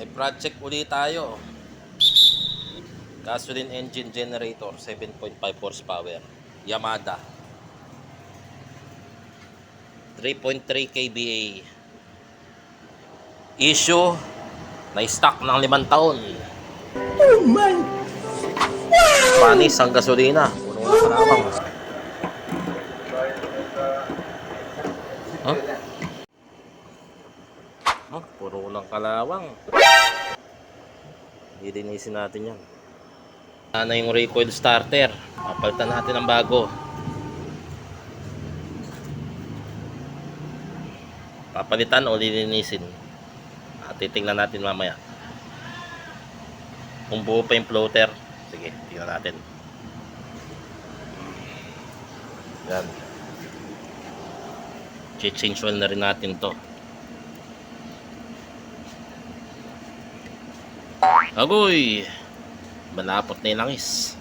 May project ulit tayo. Gasoline engine generator, 7.5 horsepower. Yamada. 3.3 kVA. Issue, na-stock ng 5 taon. Oh my! Panis ang gasolina. Puno na kalawang. Huh? Oh, puro ng kalawang. Lilinisin natin yan. Ano yung recoil starter? Papalitan natin ng bago. Papalitan o lilinisin. Titingnan natin mamaya. Kung buo pa yung floater. Sige, tingnan natin. Yan. Change oil na rin natin to. Agoy! Malapot na yung langis.